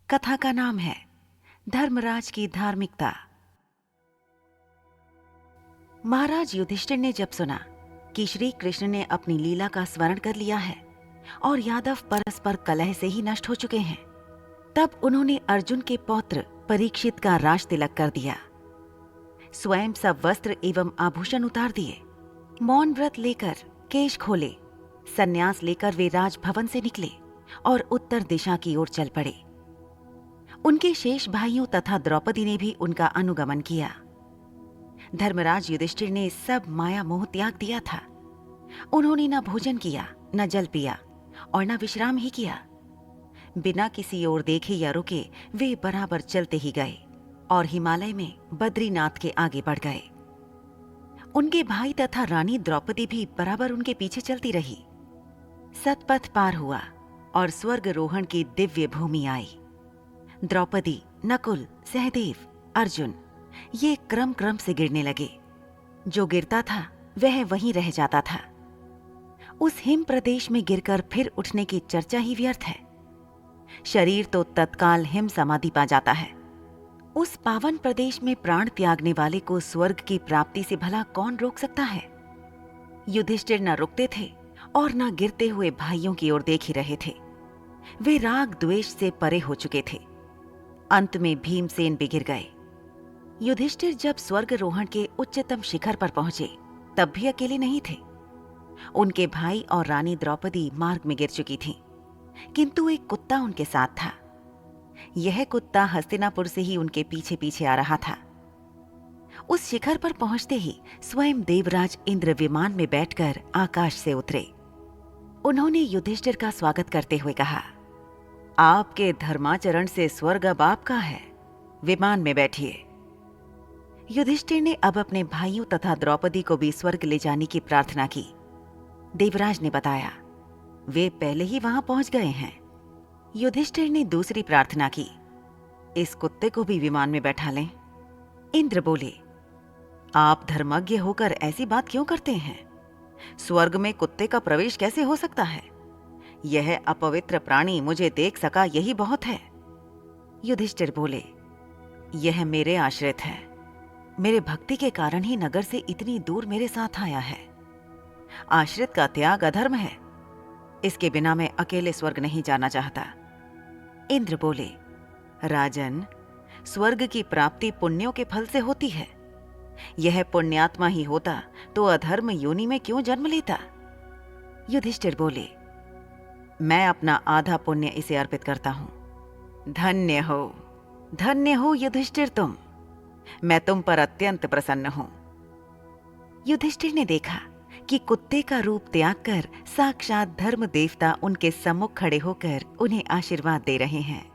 कथा का नाम है धर्मराज की धार्मिकता। महाराज युधिष्ठिर ने जब सुना कि श्री कृष्ण ने अपनी लीला का स्मरण कर लिया है और यादव परस्पर कलह से ही नष्ट हो चुके हैं, तब उन्होंने अर्जुन के पौत्र परीक्षित का राज तिलक कर दिया। स्वयं सब वस्त्र एवं आभूषण उतार दिए, मौन व्रत लेकर केश खोले, सन्यास लेकर वे राजभवन से निकले और उत्तर दिशा की ओर चल पड़े। उनके शेष भाइयों तथा द्रौपदी ने भी उनका अनुगमन किया। धर्मराज युधिष्ठिर ने सब माया मोह त्याग दिया था। उन्होंने न भोजन किया, न जल पिया और न विश्राम ही किया। बिना किसी ओर देखे या रुके वे बराबर चलते ही गए और हिमालय में बद्रीनाथ के आगे बढ़ गए। उनके भाई तथा रानी द्रौपदी भी बराबर उनके पीछे चलती रही। सतपथ पार हुआ और स्वर्गरोहण की दिव्य भूमि आई। द्रौपदी, नकुल, सहदेव, अर्जुन ये क्रम क्रम से गिरने लगे। जो गिरता था वह वहीं रह जाता था। उस हिम प्रदेश में गिरकर फिर उठने की चर्चा ही व्यर्थ है। शरीर तो तत्काल हिम समाधि पा जाता है। उस पावन प्रदेश में प्राण त्यागने वाले को स्वर्ग की प्राप्ति से भला कौन रोक सकता है। युधिष्ठिर न रुकते थे और न गिरते हुए भाइयों की ओर देख ही रहे थे। वे राग द्वेष से परे हो चुके थे। अंत में भीमसेन भी गिर गए। युधिष्ठिर जब स्वर्गरोहण के उच्चतम शिखर पर पहुंचे तब भी अकेले नहीं थे। उनके भाई और रानी द्रौपदी मार्ग में गिर चुकी थीं, किंतु एक कुत्ता उनके साथ था। यह कुत्ता हस्तिनापुर से ही उनके पीछे पीछे आ रहा था। उस शिखर पर पहुंचते ही स्वयं देवराज इंद्र विमान में बैठकर आकाश से उतरे। उन्होंने युधिष्ठिर का स्वागत करते हुए कहा, आपके धर्माचरण से स्वर्ग अब आपका है, विमान में बैठिए। युधिष्ठिर ने अब अपने भाइयों तथा द्रौपदी को भी स्वर्ग ले जाने की प्रार्थना की। देवराज ने बताया, वे पहले ही वहां पहुंच गए हैं। युधिष्ठिर ने दूसरी प्रार्थना की, इस कुत्ते को भी विमान में बैठा लें। इंद्र बोले, आप धर्मज्ञ होकर ऐसी बात क्यों करते हैं? स्वर्ग में कुत्ते का प्रवेश कैसे हो सकता है? यह अपवित्र प्राणी मुझे देख सका, यही बहुत है। युधिष्ठिर बोले, यह मेरे आश्रित है। मेरे भक्ति के कारण ही नगर से इतनी दूर मेरे साथ आया है। आश्रित का त्याग अधर्म है। इसके बिना मैं अकेले स्वर्ग नहीं जाना चाहता। इंद्र बोले, राजन, स्वर्ग की प्राप्ति पुण्यों के फल से होती है। यह पुण्यात्मा ही होता तो अधर्म योनि में क्यों जन्म लेता? युधिष्ठिर बोले, मैं अपना आधा पुण्य इसे अर्पित करता हूं। धन्य हो युधिष्ठिर तुम। मैं तुम पर अत्यंत प्रसन्न हूं। युधिष्ठिर ने देखा कि कुत्ते का रूप त्याग कर साक्षात धर्म देवता उनके सम्मुख खड़े होकर उन्हें आशीर्वाद दे रहे हैं।